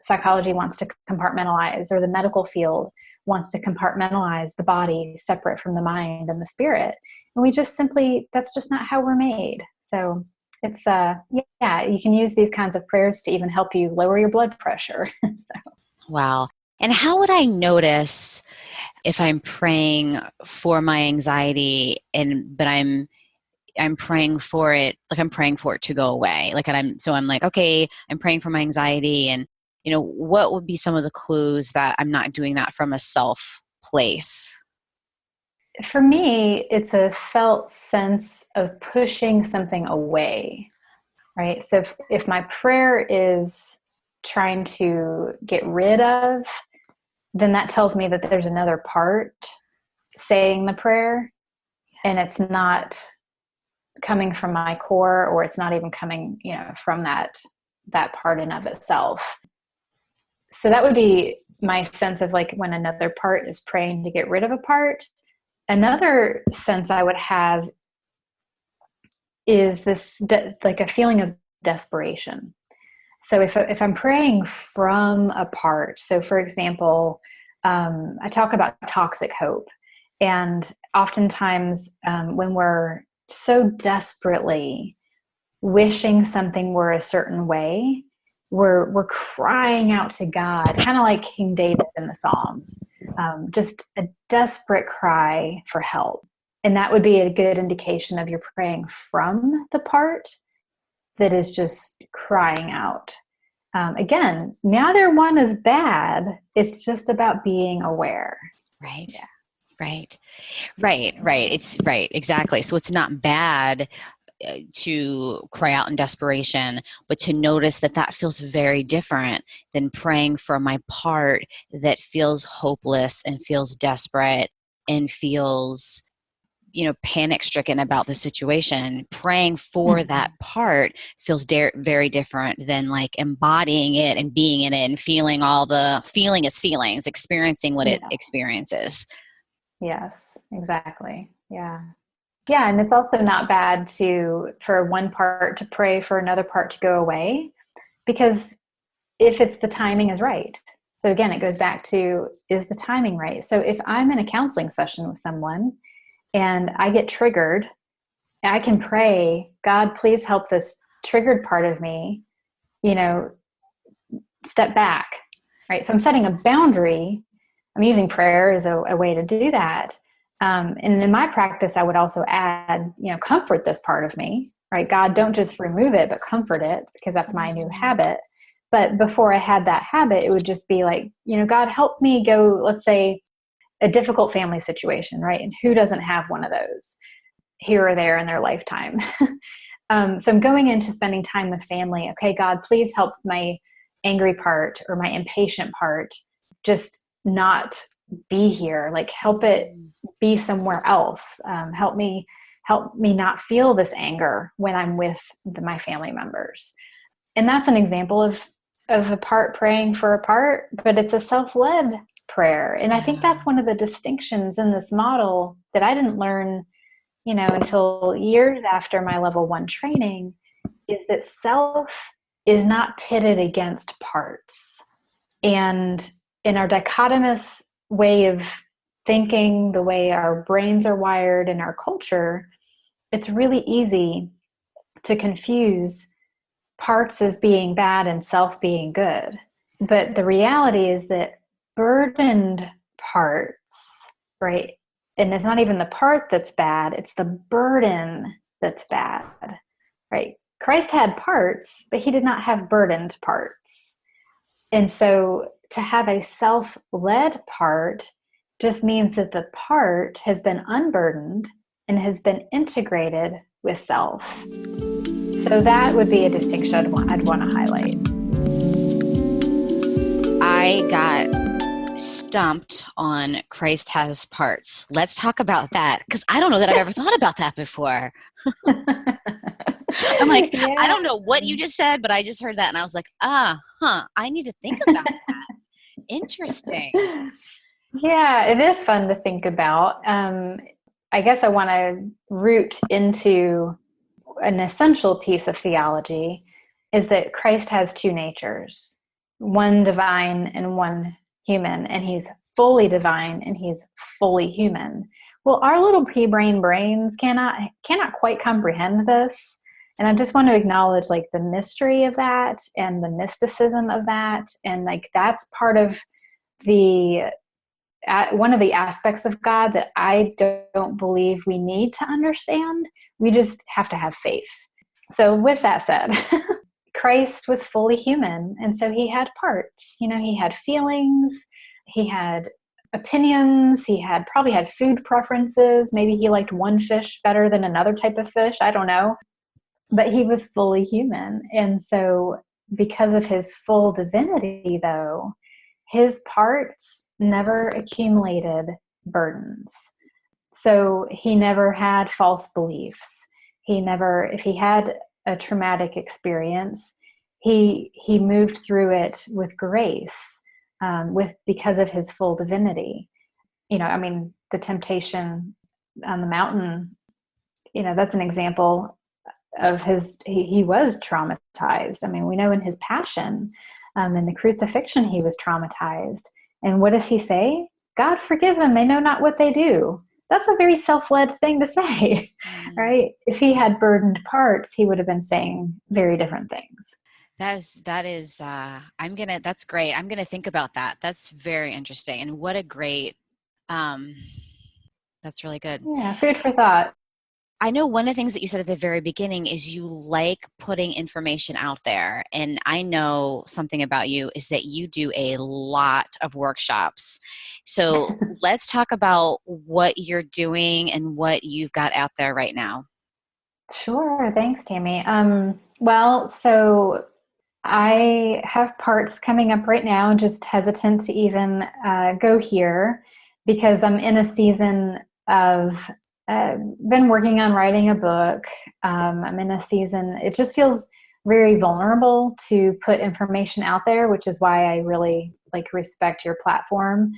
psychology wants to compartmentalize, or the medical field wants to compartmentalize the body separate from the mind and the spirit. And that's just not how we're made. So it's, you can use these kinds of prayers to even help you lower your blood pressure. Wow. And how would I notice if I'm praying for my anxiety but I'm praying for it, like I'm praying for it to go away. I'm like, okay, I'm praying for my anxiety, and what would be some of the clues that I'm not doing that from a self place? For me, it's a felt sense of pushing something away, right? So if my prayer is trying to get rid of, then that tells me that there's another part saying the prayer, and it's not coming from my core, or it's not even coming, from that part in of itself. So that would be my sense of like when another part is praying to get rid of a part. Another sense I would have is this like a feeling of desperation. So if I'm praying from a part, so for example, I talk about toxic hope, and oftentimes when we're so desperately wishing something were a certain way, we're crying out to God, kind of like King David in the Psalms, just a desperate cry for help. And that would be a good indication of you're praying from the part that is just crying out. Again, neither one is bad. It's just about being aware. Right. Yeah. Right. It's right. Exactly. So it's not bad to cry out in desperation, but to notice that feels very different than praying for my part that feels hopeless and feels desperate and feels, panic stricken about the situation. Praying for that part feels very different than like embodying it and being in it and feeling its feelings, experiencing what it experiences. Yes, exactly. Yeah. Yeah. And it's also not bad for one part to pray for another part to go away, because if it's the timing is right. So again, it goes back to, is the timing right? So if I'm in a counseling session with someone and I get triggered, I can pray, God, please help this triggered part of me, step back, right? So I'm setting a boundary. I'm using prayer as a way to do that. And in my practice, I would also add, comfort this part of me, right? God, don't just remove it, but comfort it, because that's my new habit. But before I had that habit, it would just be like, God, help me go, let's say, a difficult family situation, right? And who doesn't have one of those here or there in their lifetime? So I'm going into spending time with family. Okay, God, please help my angry part or my impatient part just not be here. Like, help it be somewhere else. Help me not feel this anger when I'm with my family members. And that's an example of a part praying for a part, but it's a self-led prayer. And I think that's one of the distinctions in this model that I didn't learn, until years after my level 1 training, is that self is not pitted against parts. And in our dichotomous way of thinking, the way our brains are wired in our culture, it's really easy to confuse parts as being bad and self being good. But the reality is that burdened parts, right? And it's not even the part that's bad, it's the burden that's bad, right? Christ had parts, but he did not have burdened parts. And so to have a self-led part just means that the part has been unburdened and has been integrated with self. So that would be a distinction I'd want to highlight. I got stumped on Christ has parts. Let's talk about that, because I don't know that I've ever thought about that before. I'm like, yeah. I don't know what you just said, but I just heard that and I was like, I need to think about that. Interesting. Yeah, it is fun to think about. I guess I want to root into an essential piece of theology is that Christ has two natures, one divine and one human, and he's fully divine and he's fully human. Well, our little pea-brain brains cannot quite comprehend this. And I just want to acknowledge like the mystery of that and the mysticism of that. And like, that's part of one of the aspects of God that I don't believe we need to understand. We just have to have faith. So with that said, Christ was fully human. And so he had parts, he had feelings, he had opinions, he probably had food preferences. Maybe he liked one fish better than another type of fish. I don't know. But he was fully human. And so because of his full divinity, though, his parts never accumulated burdens. So he never had false beliefs. If he had a traumatic experience, he moved through it with grace, because of his full divinity. The temptation on the mountain, that's an example of he was traumatized. We know in his passion, in the crucifixion, he was traumatized. And what does he say? God, forgive them. They know not what they do. That's a very self-led thing to say, right? If he had burdened parts, he would have been saying very different things. That's great. I'm going to think about that. That's very interesting. And what a great, that's really good. Yeah. Food for thought. I know one of the things that you said at the very beginning is you like putting information out there. And I know something about you is that you do a lot of workshops. So let's talk about what you're doing and what you've got out there right now. Sure. Thanks, Tammy. So I have parts coming up right now, just hesitant to even go here because I'm in a season of been working on writing a book. I'm in a season, it just feels very vulnerable to put information out there, which is why I really respect your platform.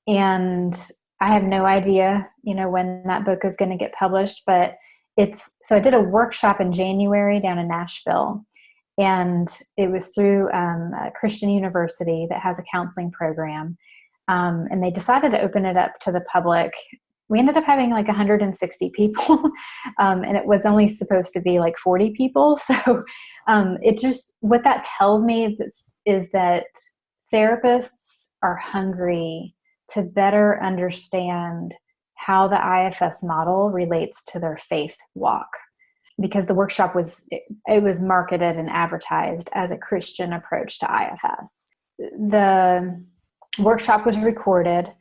And I have no idea, when that book is going to get published, but so I did a workshop in January down in Nashville, and it was through a Christian university that has a counseling program. And they decided to open it up to the public. We ended up having 160 people, and it was only supposed to be 40 people. So what that tells me is that therapists are hungry to better understand how the IFS model relates to their faith walk. Because the workshop was marketed and advertised as a Christian approach to IFS. The workshop was recorded.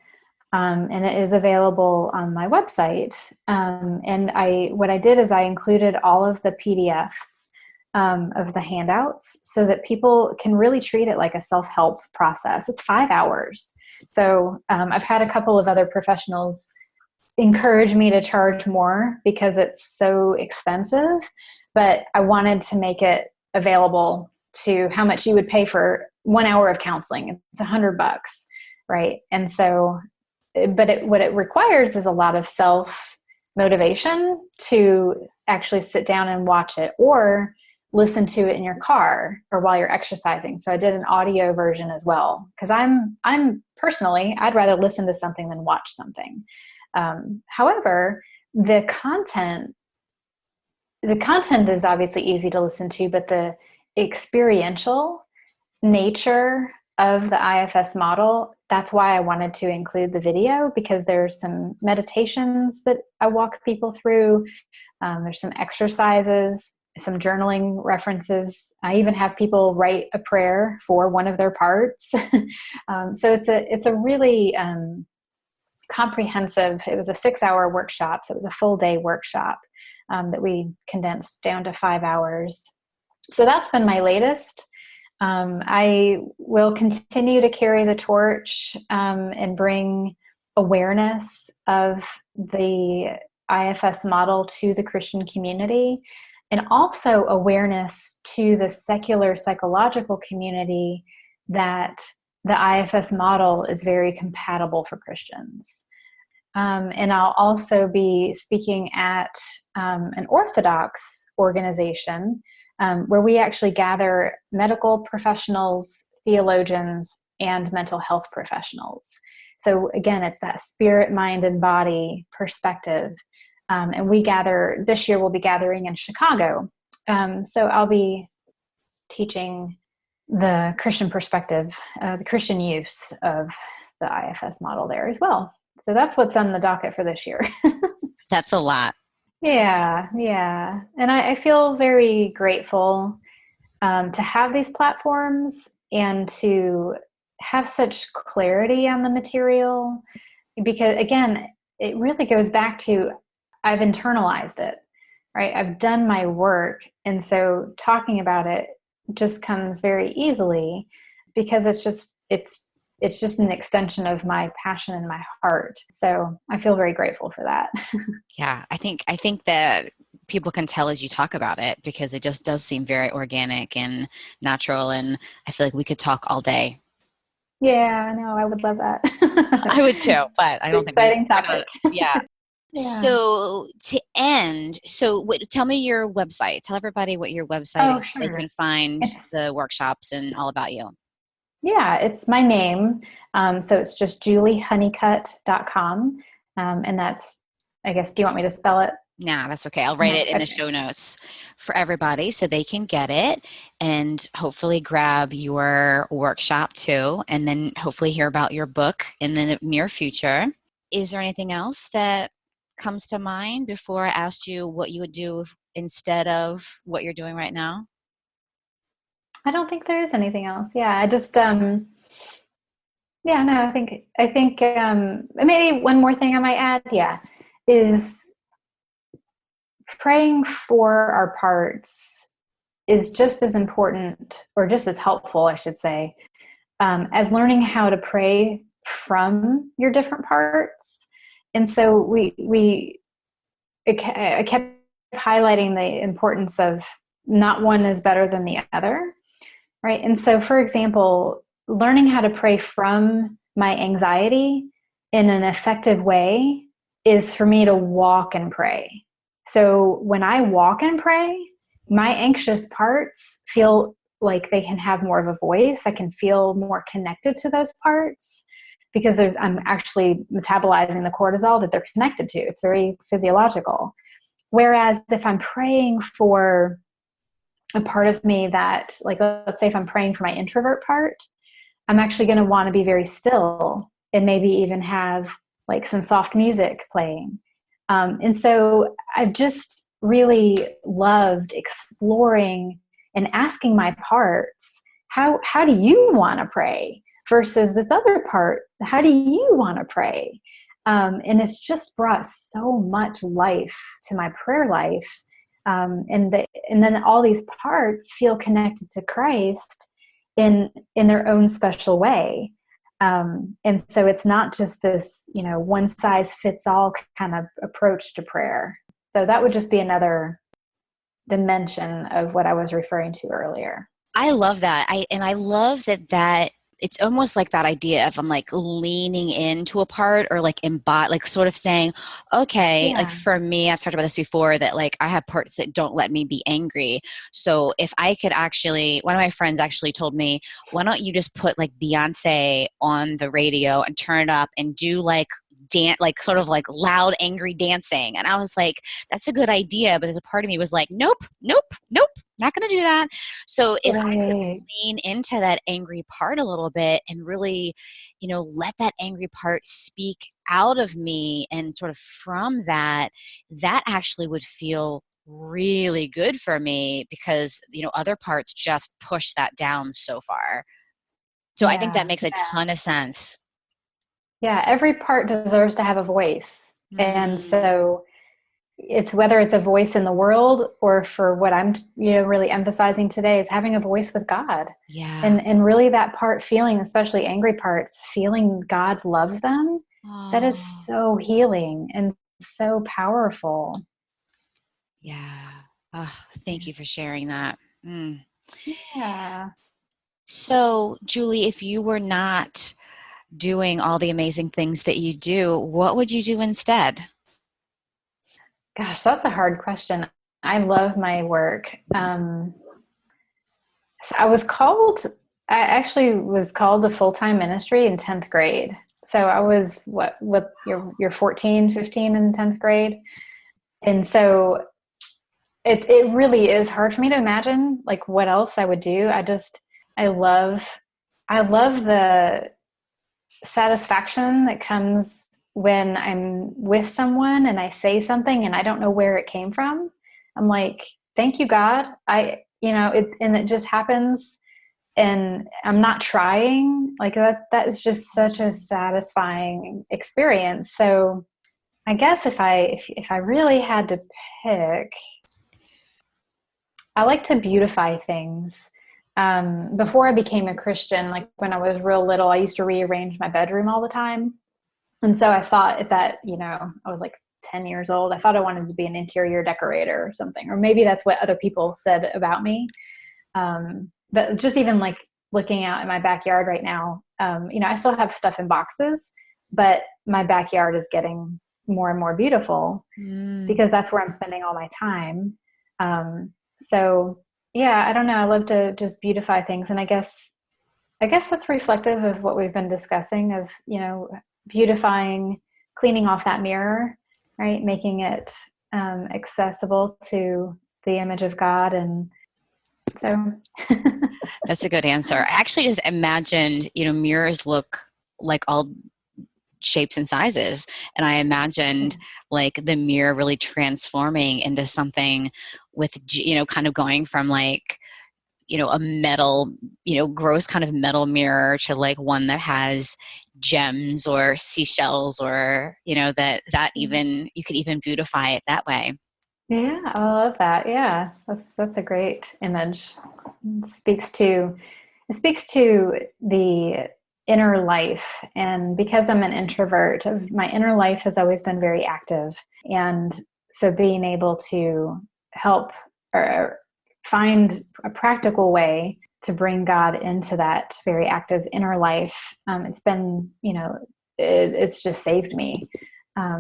And it is available on my website. And what I did is I included all of the PDFs of the handouts so that people can really treat it like a self-help process. It's 5 hours. So I've had a couple of other professionals encourage me to charge more because it's so expensive, but I wanted to make it available to how much you would pay for 1 hour of counseling. It's $100, right? And so, what it requires is a lot of self motivation to actually sit down and watch it, or listen to it in your car or while you're exercising. So I did an audio version as well, because I'm personally, I'd rather listen to something than watch something. However, the content is obviously easy to listen to, but the experiential nature of the IFS model, that's why I wanted to include the video, because there's some meditations that I walk people through. There's some exercises, some journaling references. I even have people write a prayer for one of their parts. So it's a really comprehensive. It was a 6-hour workshop, so it was a full day workshop that we condensed down to 5 hours. So that's been my latest. I will continue to carry the torch and bring awareness of the IFS model to the Christian community, and also awareness to the secular psychological community that the IFS model is very compatible for Christians. And I'll also be speaking at an Orthodox organization where we actually gather medical professionals, theologians, and mental health professionals. So again, it's that spirit, mind, and body perspective. And this year we'll be gathering in Chicago. So I'll be teaching the Christian perspective, the Christian use of the IFS model there as well. So that's what's on the docket for this year. That's a lot. Yeah. And I feel very grateful to have these platforms and to have such clarity on the material, because again, it really goes back to I've internalized it, right? I've done my work. And so talking about it just comes very easily, because it's just an extension of my passion and my heart. So I feel very grateful for that. Yeah, I think that people can tell as you talk about it, because it just does seem very organic and natural, and I feel like we could talk all day. Yeah, no, I would love that. I would too, but I don't think exciting topic. Yeah. Yeah. So to end, tell me your website. Tell everybody what your website is. Sure. They can find It's, the workshops and all about you. yeah, it's my name. So it's just juliehoneycutt.com. And that's, I guess, do you want me to spell it? Nah, that's okay. I'll write it in the Okay. show notes for everybody so they can get it and hopefully grab your workshop too, and then hopefully hear about your book in the near future. Is there anything else that comes to mind before I asked you what you would do instead of what you're doing right now? I don't think there is anything else. Yeah, I just, no, I think maybe one more thing I might add, is praying for our parts is just as important, or just as helpful, I should say, as learning how to pray from your different parts. And so I kept highlighting the importance of not one is better than the other, right? And so, for example, learning how to pray from my anxiety in an effective way is for me to walk and pray. So when I walk and pray, my anxious parts feel like they can have more of a voice. I can feel more connected to those parts, because I'm actually metabolizing the cortisol that they're connected to. It's very physiological. Whereas if I'm praying for a part of me that, like, let's say if I'm praying for my introvert part, I'm actually going to want to be very still and maybe even have like some soft music playing. And so I've just really loved exploring and asking my parts, how do you want to pray versus this other part. How do you want to pray? And it's just brought so much life to my prayer life. And then all these parts feel connected to Christ in their own special way. And so it's not just this, one size fits all kind of approach to prayer. So that would just be another dimension of what I was referring to earlier. I love that. I love that it's almost like that idea of I'm like leaning into a part or like like sort of saying, okay, like for me, I've talked about this before, that like I have parts that don't let me be angry. So if I could one of my friends actually told me, why don't you just put like Beyonce on the radio and turn it up and do like like sort of like loud, angry dancing. And I was like, that's a good idea. But there's a part of me was like, nope, not going to do that. So if I could lean into that angry part a little bit and really, let that angry part speak out of me, and sort of from that actually would feel really good for me, because, other parts just push that down so far. So I think that makes a ton of sense. Yeah, every part deserves to have a voice. And so it's whether it's a voice in the world, or for what I'm, really emphasizing today is having a voice with God. Yeah. And really that part, feeling, especially angry parts, feeling God loves them. Aww. That is so healing and so powerful. Yeah. Oh, thank you for sharing that. Yeah. So, Julie, if you were not doing all the amazing things that you do, what would you do instead? Gosh, that's a hard question. I love my work. So I actually was called to full-time ministry in 10th grade. So I was you're 14, 15 in 10th grade. And so it really is hard for me to imagine like what else I would do. I love the satisfaction that comes when I'm with someone and I say something and I don't know where it came from. I'm like, thank you, God. And it just happens, and I'm not trying. Like that is just such a satisfying experience. So I guess if I really had to pick, I like to beautify things. Before I became a Christian, like when I was real little, I used to rearrange my bedroom all the time. And so I thought that, I was like 10 years old, I thought I wanted to be an interior decorator or something, or maybe that's what other people said about me. But just even like looking out in my backyard right now, I still have stuff in boxes, but my backyard is getting more and more beautiful because that's where I'm spending all my time. So yeah, I don't know. I love to just beautify things. And I guess that's reflective of what we've been discussing of, beautifying, cleaning off that mirror, right? Making it accessible to the image of God. And so that's a good answer. I actually just imagined, mirrors look like all shapes and sizes. And I imagined like the mirror really transforming into something with, kind of going from like, a metal, gross kind of metal mirror to like one that has gems or seashells, or, that even, you could even beautify it that way. Yeah, I love that. Yeah, that's a great image. It speaks to the inner life. And because I'm an introvert, my inner life has always been very active. And so being able to help or find a practical way to bring God into that very active inner life, it's been, it's just saved me.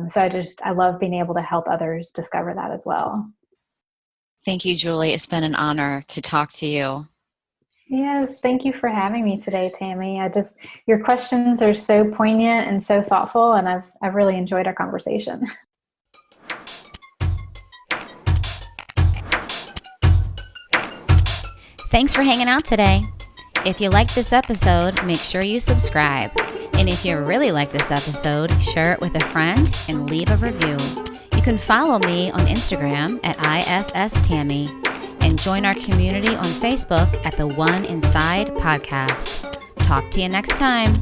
So I love being able to help others discover that as well. Thank you, Julie. It's been an honor to talk to you. Yes, thank you for having me today, Tammy. Your questions are so poignant and so thoughtful, and I've really enjoyed our conversation. Thanks for hanging out today. If you liked this episode, make sure you subscribe. And if you really like this episode, share it with a friend and leave a review. You can follow me on Instagram at IFS Tammy and join our community on Facebook at the One Inside Podcast. talk to you next time.